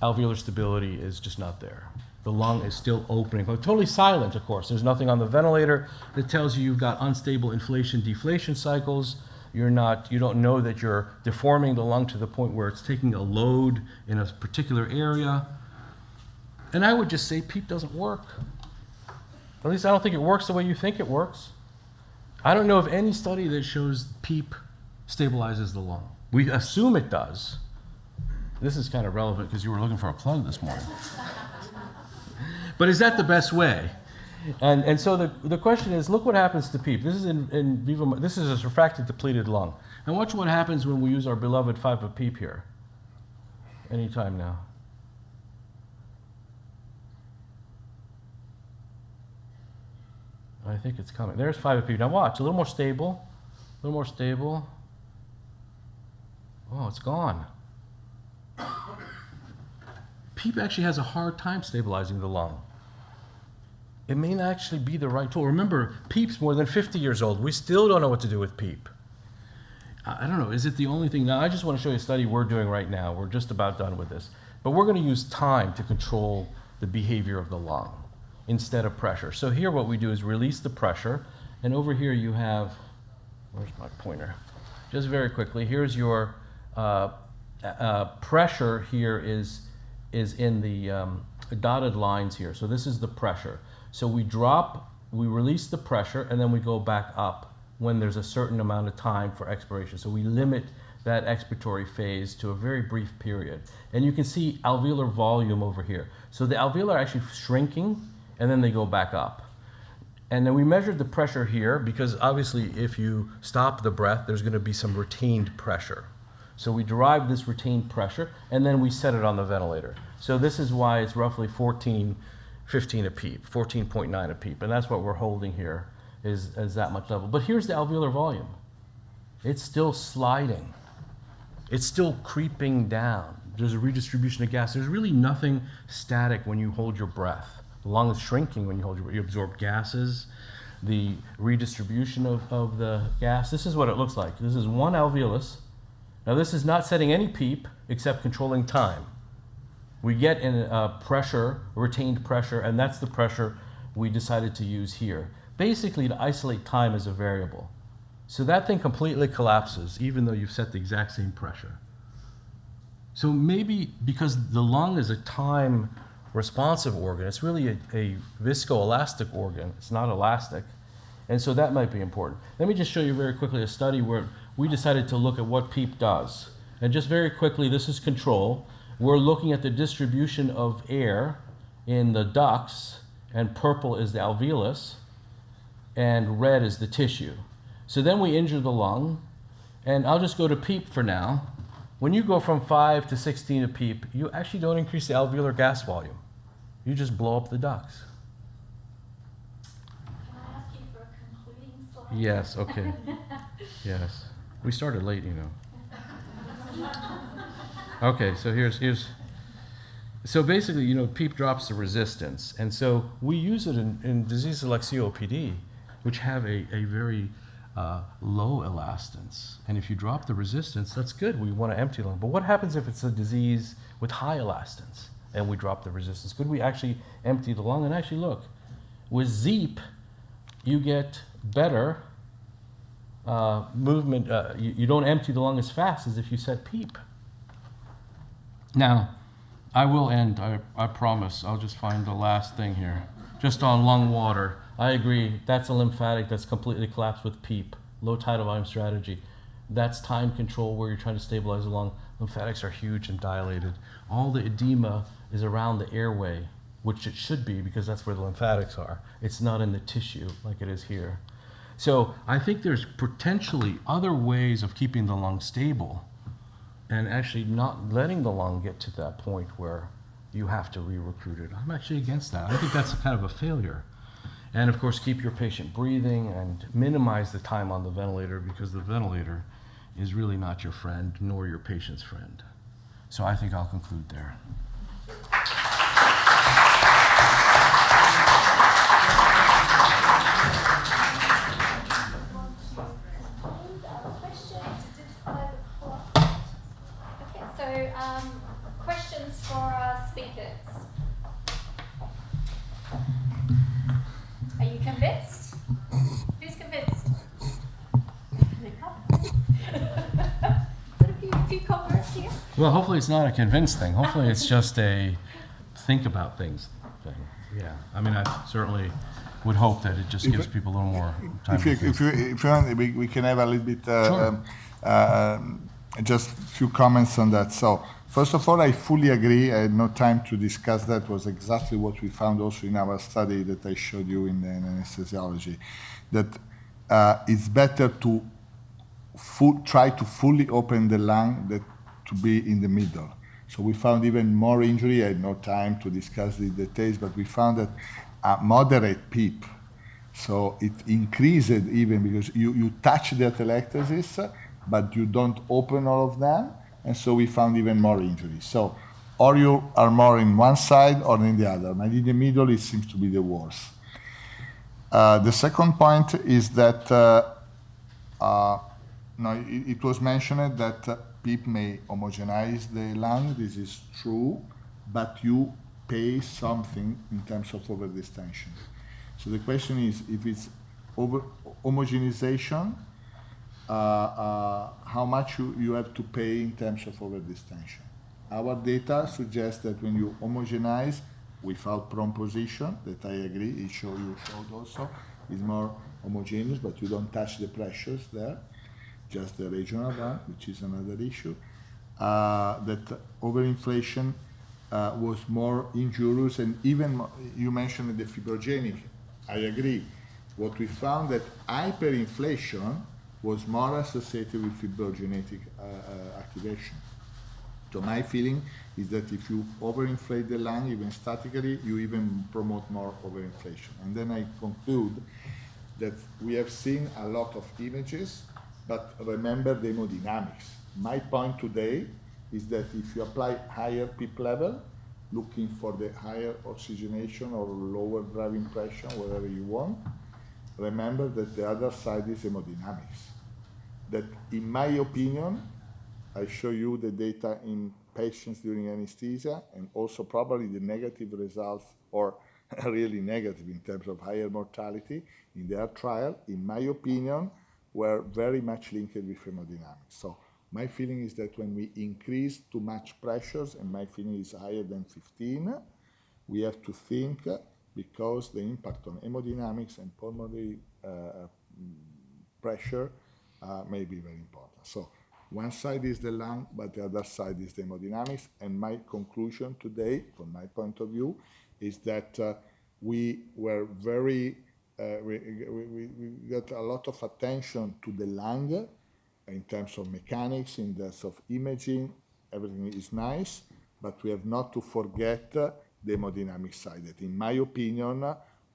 alveolar stability is just not there. The lung is still opening, but totally silent, of course. There's nothing on the ventilator that tells you you've got unstable inflation-deflation cycles. You don't know that you're deforming the lung to the point where it's taking a load in a particular area. And I would just say PEEP doesn't work. At least I don't think it works the way you think it works. I don't know of any study that shows PEEP stabilizes the lung. We assume it does. This is kind of relevant because you were looking for a plug this morning. But is that the best way? And so the question is, look what happens to PEEP. This is in vivo. This is a surfactant depleted lung. And watch what happens when we use our beloved 5 PEEP here. Anytime now. I think it's coming. There's 5 PEEP. Now watch, a little more stable. A little more stable. Oh, it's gone. PEEP actually has a hard time stabilizing the lung. It may not actually be the right tool. Remember, PEEP's more than 50 years old. We still don't know what to do with PEEP. I don't know, is it the only thing? Now, I just want to show you a study we're doing right now. We're just about done with this. But we're going to use time to control the behavior of the lung instead of pressure. So here what we do is release the pressure. And over here you have, where's my pointer? Just very quickly, here's your pressure here is in the dotted lines here. So this is the pressure. So we release the pressure, and then we go back up when there's a certain amount of time for expiration. So we limit that expiratory phase to a very brief period. And you can see alveolar volume over here. So the alveoli are actually shrinking, and then they go back up. And then we measured the pressure here because obviously if you stop the breath, there's going to be some retained pressure. So we derive this retained pressure, and then we set it on the ventilator. So this is why it's roughly 15 a PEEP, 14.9 a PEEP, and that's what we're holding here is that much level. But here's the alveolar volume. It's still sliding. It's still creeping down. There's a redistribution of gas. There's really nothing static when you hold your breath. The lung is shrinking when you hold your breath. You absorb gases, the redistribution of the gas. This is what it looks like. This is one alveolus. Now this is not setting any PEEP except controlling time. We get in a pressure, retained pressure, and that's the pressure we decided to use here. Basically to isolate time as a variable. So that thing completely collapses even though you've set the exact same pressure. So maybe because the lung is a time responsive organ, it's really a viscoelastic organ. It's not elastic. And so that might be important. Let me just show you very quickly a study where we decided to look at what PEEP does. And just very quickly, this is control. We're looking at the distribution of air in the ducts, and purple is the alveolus, and red is the tissue. So then we injure the lung, and I'll just go to PEEP for now. When you go from 5 to 16 to PEEP, you actually don't increase the alveolar gas volume. You just blow up the ducts. Can I ask you for a concluding slide? Yes, okay. Yes. We started late, you know. Okay, so so basically, PEEP drops the resistance. And so we use it in diseases like COPD, which have a very low elastance. And if you drop the resistance, that's good. We want to empty the lung. But what happens if it's a disease with high elastance and we drop the resistance? Could we actually empty the lung? And actually, look, with ZEEP, you get better movement. You don't empty the lung as fast as if you set PEEP. Now, I will end, I promise. I'll just find the last thing here. Just on lung water. I agree, that's a lymphatic that's completely collapsed with PEEP. Low tidal volume strategy. That's time control where you're trying to stabilize the lung. Lymphatics are huge and dilated. All the edema is around the airway, which it should be because that's where the lymphatics are. It's not in the tissue like it is here. So I think there's potentially other ways of keeping the lung stable and actually not letting the lung get to that point where you have to re-recruit it. I'm actually against that. I think that's kind of a failure. And of course, keep your patient breathing and minimize the time on the ventilator because the ventilator is really not your friend nor your patient's friend. So I think I'll conclude there. Questions? It is 5 o'clock. this. Are you convinced? Who's convinced? What a few converts here? Well, hopefully it's not a convinced thing. Hopefully it's just a think about things thing. Yeah. I mean, I certainly would hope that it just gives people a little more time. If you want, we can have a little bit, Sure. just a few comments on that. So, first of all, I fully agree. I had no time to discuss that. It was exactly what we found also in our study that I showed you in anesthesiology, that it's better to try to fully open the lung than to be in the middle. So we found even more injury. I had no time to discuss the details, but we found that a moderate PEEP, so it increased even because you touch the atelectasis, but you don't open all of them, and so we found even more injuries. So, or you are more in one side or in the other, and in the middle it seems to be the worst. The second point is that it was mentioned that PEEP may homogenize the lung. This is true, but you pay something in terms of overdistension. So the question is, if it's homogenization, how much you have to pay in terms of overdistension. Our data suggests that when you homogenize without prone position, that I agree, you showed also, is more homogeneous, but you don't touch the pressures there, just the regional one, which is another issue, that overinflation was more injurious, and even you mentioned the fibrogenic. I agree. What we found that hyperinflation was more associated with fibrogenetic activation. So my feeling is that if you overinflate the lung, even statically, you even promote more overinflation. And then I conclude that we have seen a lot of images, but remember the hemodynamics. My point today is that if you apply higher PEEP level, looking for the higher oxygenation or lower driving pressure, whatever you want, remember that the other side is hemodynamics. That, in my opinion, I show you the data in patients during anesthesia, and also probably the negative results, or really negative in terms of higher mortality in their trial, in my opinion, were very much linked with hemodynamics. So my feeling is that when we increase too much pressures, and my feeling is higher than 15, we have to think, because the impact on hemodynamics and pulmonary pressure may be very important. So one side is the lung, but the other side is the hemodynamics. And my conclusion today, from my point of view, is that we were very, we got a lot of attention to the lung in terms of mechanics, in terms of imaging. Everything is nice, but we have not to forget the hemodynamic side that, in my opinion,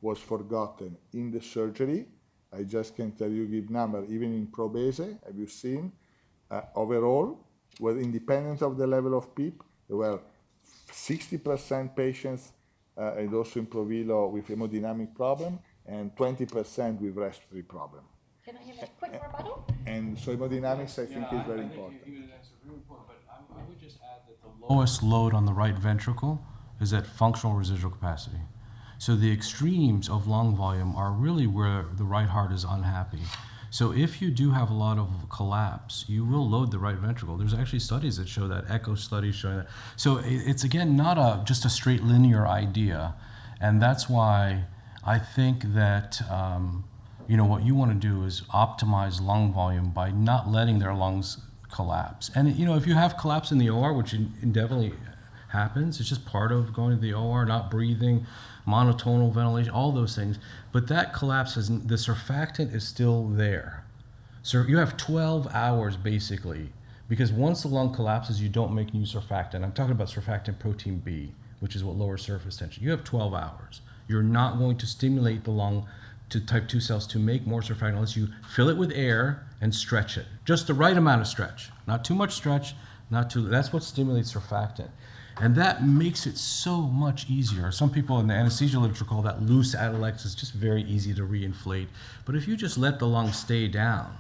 was forgotten in the surgery. I just can tell you, give number, even in Probese, have you seen? Overall, well, independent of the level of PEEP, there were 60% patients, and also in Provilo, with hemodynamic problem, and 20% with respiratory problem. Can I have a quick rebuttal? And so hemodynamics, I think, is very important. That's really important, but I would just add that the lowest load on the right ventricle is at functional residual capacity. So the extremes of lung volume are really where the right heart is unhappy. So if you do have a lot of collapse, you will load the right ventricle. There's actually studies that show that, echo studies showing that. So it's, again, not just a straight linear idea. And that's why I think that what you want to do is optimize lung volume by not letting their lungs collapse. And if you have collapse in the OR, which indefinitely happens, it's just part of going to the OR, not breathing, monotonal ventilation, all those things. But that collapse, the surfactant is still there. So you have 12 hours basically, because once the lung collapses, you don't make new surfactant. I'm talking about surfactant protein B, which is what lowers surface tension. You have 12 hours. You're not going to stimulate the lung to type 2 cells to make more surfactant unless you fill it with air and stretch it. Just the right amount of stretch. Not too much stretch, not too, that's what stimulates surfactant. And that makes it so much easier. Some people in the anesthesia literature call that loose atelectasis. It's just very easy to reinflate. But if you just let the lung stay down,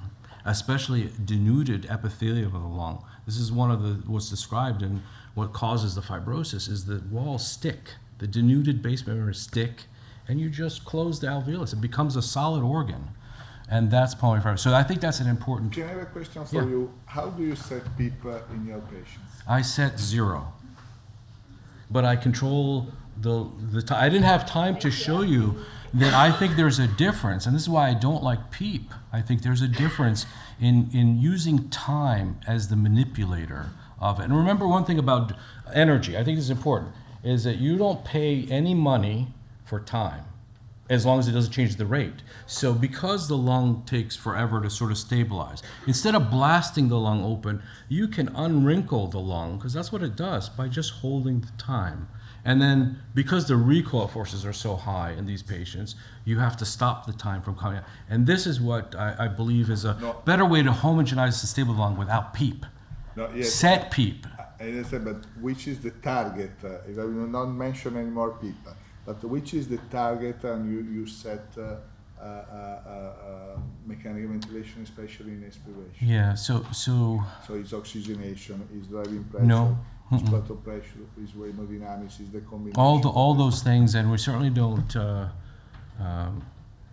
especially denuded epithelium of the lung. This is one of what's described in what causes the fibrosis is the walls stick, the denuded base membranes stick, and you just close the alveolus. It becomes a solid organ, and that's pulmonary fibrosis. So I think that's an important. Can I have a question for you? How do you set PEEP in your patients? I set 0, but I control the time. I didn't have time to show you that I think there's a difference, and this is why I don't like PEEP. I think there's a difference in using time as the manipulator of it. And remember one thing about energy, I think this is important, is that you don't pay any money for time as long as it doesn't change the rate. So because the lung takes forever to sort of stabilize, instead of blasting the lung open, you can unwrinkle the lung, because that's what it does, by just holding the time. And then because the recoil forces are so high in these patients, you have to stop the time from coming out. And this is what I believe is a better way to homogenize the stable lung without PEEP. Set PEEP. I understand, but which is the target? If I will not mention any more PEEP, but which is the target, and you set mechanical ventilation, especially in aspiration? Yeah, so it's oxygenation, it's driving pressure, No. it's plateau pressure, it's hemodynamics, it's the combination. all those things, and we certainly don't,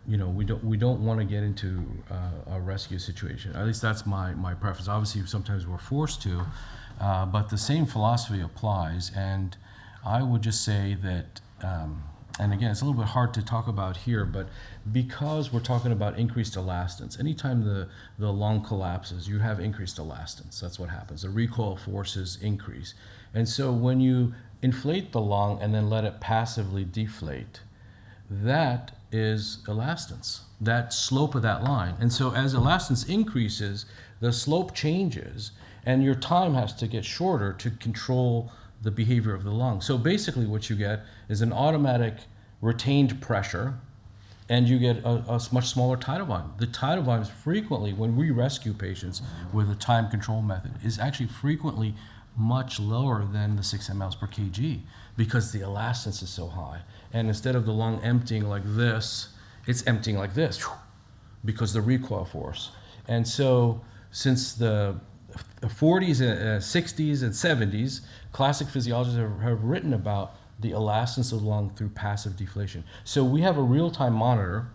we don't want to get into a rescue situation. At least that's my preference. Obviously, sometimes we're forced to, but the same philosophy applies. And I would just say that, and again, it's a little bit hard to talk about here, but because we're talking about increased elastance, anytime the lung collapses, you have increased elastance. That's what happens. The recoil forces increase. And so when you inflate the lung and then let it passively deflate, that is elastance, that slope of that line. And so as elastance increases, the slope changes, and your time has to get shorter to control the behavior of the lung. So basically what you get is an automatic retained pressure, and you get a much smaller tidal volume. The tidal volumes frequently, when we rescue patients with a time control method, is actually frequently much lower than the 6 mLs per kg, because the elastance is so high. And instead of the lung emptying like this, it's emptying like this, because the recoil force. And so since the 40s, 60s, and 70s, classic physiologists have written about the elastance of the lung through passive deflation. So we have a real-time monitor,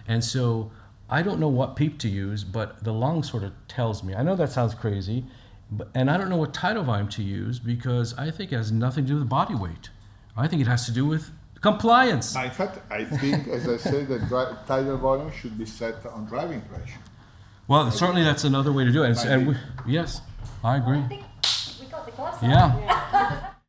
and so I don't know what PEEP to use, but the lung sort of tells me. I know that sounds crazy, and I don't know what tidal volume to use, because I think it has nothing to do with body weight. I think it has to do with compliance. In fact, I think, as I said, that tidal volume should be set on driving pressure. Well, certainly that's another way to do it. And yes, I agree. I think we got the gloss on. Yeah.